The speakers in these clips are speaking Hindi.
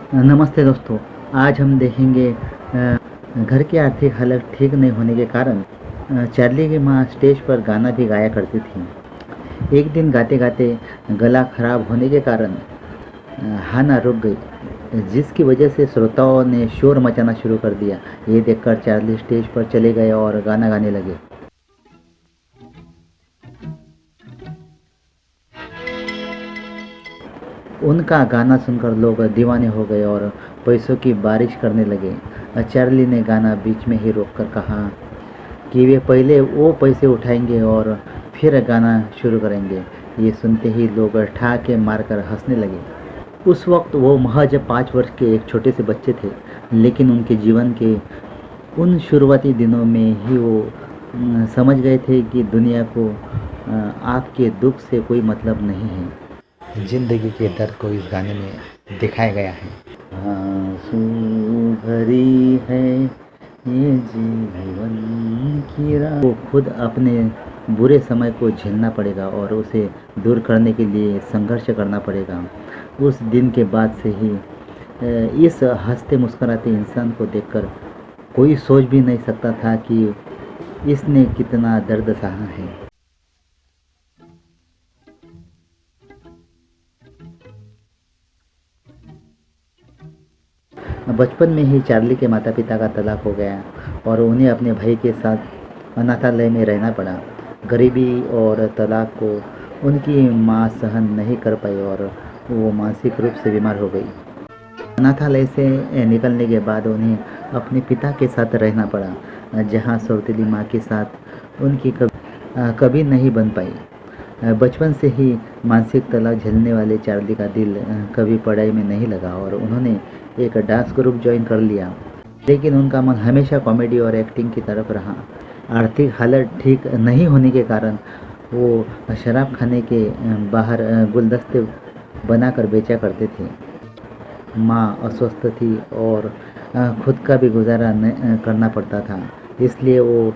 नमस्ते दोस्तों। आज हम देखेंगे घर की आर्थिक हालत ठीक नहीं होने के कारण चार्ली की माँ स्टेज पर गाना भी गाया करती थी। एक दिन गाते गाते गला खराब होने के कारण हाना रुक गई, जिसकी वजह से श्रोताओं ने शोर मचाना शुरू कर दिया। ये देखकर चार्ली स्टेज पर चले गए और गाना गाने लगे। उनका गाना सुनकर लोग दीवाने हो गए और पैसों की बारिश करने लगे। चार्ली ने गाना बीच में ही रोककर कहा कि वे पहले वो पैसे उठाएंगे और फिर गाना शुरू करेंगे। ये सुनते ही लोग ठहाके मारकर हंसने लगे। उस वक्त वो महज 5 वर्ष के एक छोटे से बच्चे थे, लेकिन उनके जीवन के उन शुरुआती दिनों में ही वो समझ गए थे कि दुनिया को आपके दुख से कोई मतलब नहीं है। जिंदगी के दर्द को इस गाने में दिखाया गया है। आंसू भरी है ये जीवन की राह, को खुद अपने बुरे समय को झेलना पड़ेगा और उसे दूर करने के लिए संघर्ष करना पड़ेगा। उस दिन के बाद से ही इस हंसते मुस्कुराते इंसान को देखकर कोई सोच भी नहीं सकता था कि इसने कितना दर्द सहा है। बचपन में ही चार्ली के माता पिता का तलाक हो गया और उन्हें अपने भाई के साथ अनाथालय में रहना पड़ा। गरीबी और तलाक को उनकी माँ सहन नहीं कर पाई और वो मानसिक रूप से बीमार हो गई। अनाथालय से निकलने के बाद उन्हें अपने पिता के साथ रहना पड़ा, जहाँ सौतेली माँ के साथ उनकी कभी नहीं बन पाई। बचपन से ही मानसिक तनाव झेलने वाले चार्ली का दिल कभी पढ़ाई में नहीं लगा और उन्होंने एक डांस ग्रुप ज्वाइन कर लिया, लेकिन उनका मन हमेशा कॉमेडी और एक्टिंग की तरफ रहा। आर्थिक हालत ठीक नहीं होने के कारण वो शराब खाने के बाहर गुलदस्ते बनाकर बेचा करते थे। माँ अस्वस्थ थी और खुद का भी गुजारा करना पड़ता था, इसलिए वो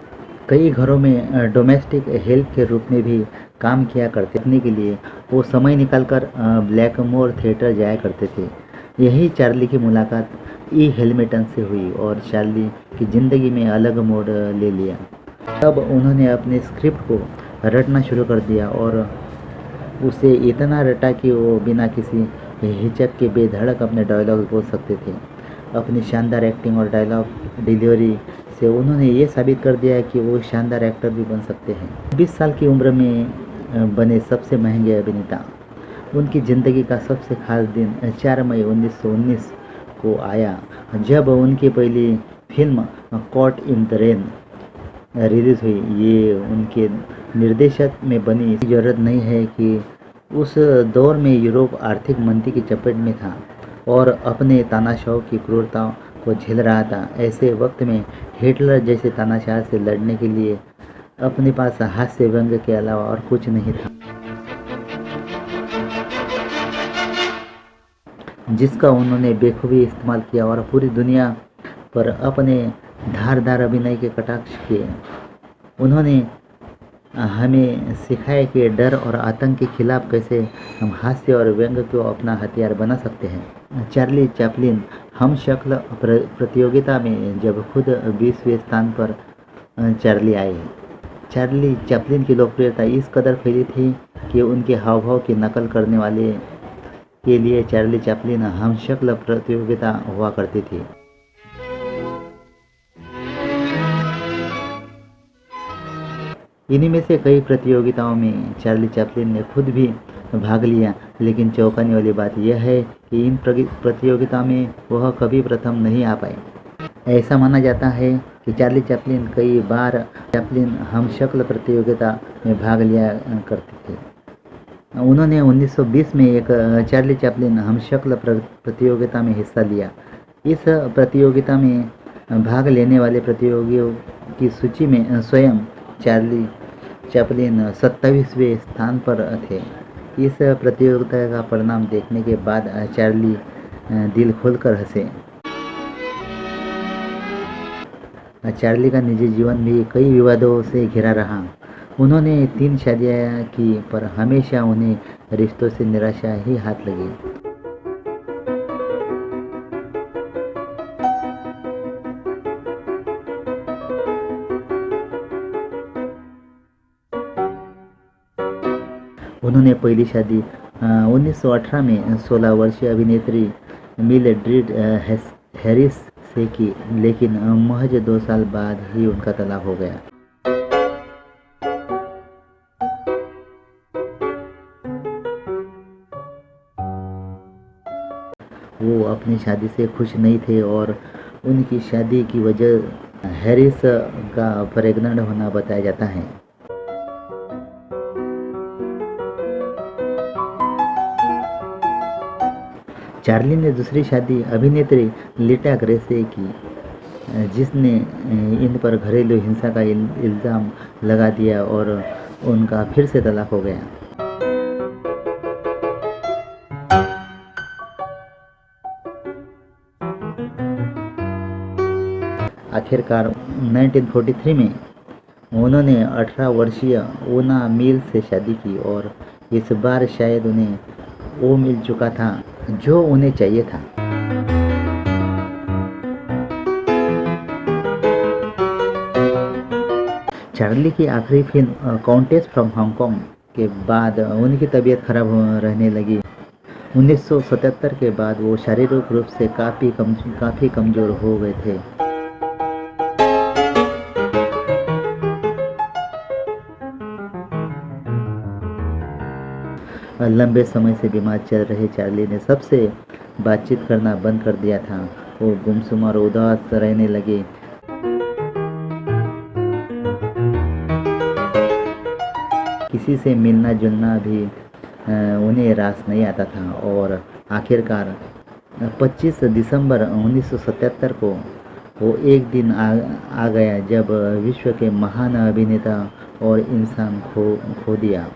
कई घरों में डोमेस्टिक हेल्प के रूप में भी काम किया करते। अपने के लिए वो समय निकालकर ब्लैकमोर थिएटर जाया करते थे। यही चार्ली की मुलाकात ई हेल्मेटन से हुई और चार्ली की ज़िंदगी में अलग मोड़ ले लिया। तब उन्होंने अपने स्क्रिप्ट को रटना शुरू कर दिया और उसे इतना रटा कि वो बिना किसी हिचक के बेधड़क अपने डायलॉग बोल सकते थे। अपनी शानदार एक्टिंग और डायलॉग डिलीवरी से उन्होंने ये साबित कर दिया कि वो शानदार एक्टर भी बन सकते हैं। 20 साल की उम्र में बने सबसे महंगे अभिनेता। उनकी ज़िंदगी का सबसे खास दिन 4 मई 1919 को आया, जब उनकी पहली film caught in the rain release हुई। ये उनके निर्देशक में बनी। इसकी ज़रूरत नहीं है कि उस दौर में यूरोप आर्थिक मंदी की चपेट में था और अपने तानाशाह की क्रूरता को झेल रहा था। ऐसे वक्त में हिटलर जैसे तानाशाह से लड़ने के लिए अपने पास हास्य व्यंग्य के अलावा और कुछ नहीं था, जिसका उन्होंने बेखूबी इस्तेमाल किया और पूरी दुनिया पर अपने धारदार अभिनय के कटाक्ष किए। उन्होंने हमें सिखाया कि डर और आतंक के खिलाफ कैसे हम हास्य और व्यंग्य को अपना हथियार बना सकते हैं। चार्ली चैपलिन हम शक्ल प्रतियोगिता में जब खुद 20वें स्थान पर चार्ली आए। चार्ली चैपलिन की लोकप्रियता इस कदर फैली थी कि उनके हाव भाव की नकल करने वाले के लिए चार्ली चैपलिन हम शक्ल प्रतियोगिता हुआ करती थी। इन्हीं में से कई प्रतियोगिताओं में चार्ली चैपलिन ने खुद भी भाग लिया, लेकिन चौंकाने वाली बात यह है कि इन प्रतियोगिताओं में वह कभी प्रथम नहीं आ पाए। ऐसा माना जाता है कि चार्ली चैपलिन कई बार चैपलिन हम शक्ल प्रतियोगिता में भाग लिया करते थे। उन्होंने 1920 में एक चार्ली चैपलिन हम शक्ल प्रतियोगिता में हिस्सा लिया। इस प्रतियोगिता में भाग लेने वाले प्रतियोगियों की सूची में स्वयं चार्ली चैपलिन 27वें स्थान पर थे। इस प्रतियोगिता का परिणाम देखने के बाद चार्ली दिल खोलकर हंसे। चार्ली का निजी जीवन भी कई विवादों से घिरा रहा। उन्होंने 3 शादियाँ की, पर हमेशा उन्हें रिश्तों से निराशा ही हाथ लगी। उन्होंने पहली शादी 1918 में 16 वर्षीय अभिनेत्री मिलड्रिड हैरिस से की, लेकिन महज 2 साल बाद ही उनका तलाक हो गया। वो अपनी शादी से खुश नहीं थे और उनकी शादी की वजह हैरिस का प्रेग्नेंट होना बताया जाता है। चार्ली ने दूसरी शादी अभिनेत्री लीटा ग्रे से की, जिसने इन पर घरेलू हिंसा का इल्ज़ाम लगा दिया और उनका फिर से तलाक हो गया। आखिरकार 1943 में उन्होंने 18 वर्षीय ओना मिल से शादी की और इस बार शायद उन्हें वो मिल चुका था जो उन्हें चाहिए था। चार्ली की आखिरी फिल्म काउंटेस फ्रॉम हांगकांग के बाद उनकी तबीयत खराब रहने लगी। 1977 के बाद वो शारीरिक रूप से काफ़ी कमज़ोर हो गए थे। लंबे समय से बीमार चल रहे चार्ली ने सबसे बातचीत करना बंद कर दिया था। वो गुमसुम और उदास रहने लगे। किसी से मिलना जुलना भी उन्हें रास नहीं आता था और आखिरकार 25 दिसंबर 1977 को वो एक दिन आ गया जब विश्व के महान अभिनेता और इंसान खो दिया।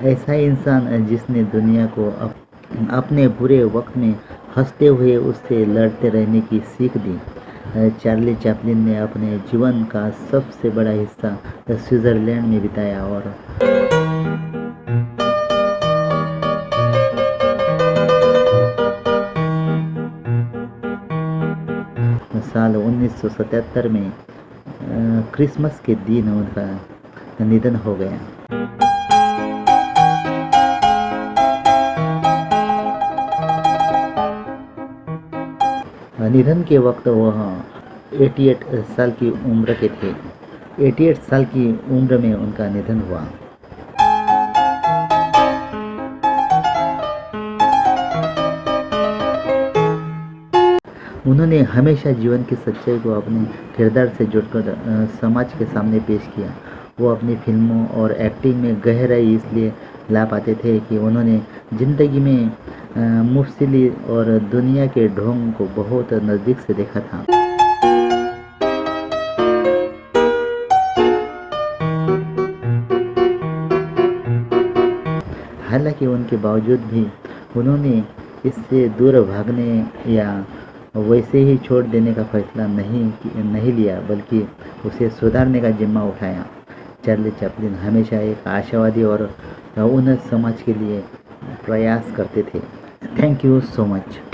ऐसा इंसान जिसने दुनिया को अपने बुरे वक्त में हंसते हुए उससे लड़ते रहने की सीख दी। चार्ली चैपलिन ने अपने जीवन का सबसे बड़ा हिस्सा स्विट्ज़रलैंड में बिताया और साल 1977 में क्रिसमस के दिन उनका निधन हो गया। निधन के वक्त वह 88 साल की उम्र के थे। 88 साल की उम्र में उनका निधन हुआ। उन्होंने हमेशा जीवन की सच्चाई को अपने किरदार से जोड़कर समाज के सामने पेश किया। वो अपनी फिल्मों और एक्टिंग में गहराई इसलिए ला पाते थे कि उन्होंने ज़िंदगी में मुफसिली और दुनिया के ढोंग को बहुत नज़दीक से देखा था। हालांकि उनके बावजूद भी उन्होंने इससे दूर भागने या वैसे ही छोड़ देने का फैसला नहीं लिया, बल्कि उसे सुधारने का जिम्मा उठाया। चार्ली चैपलिन हमेशा एक आशावादी और उन्नत समाज के लिए प्रयास करते थे। Thank you so much.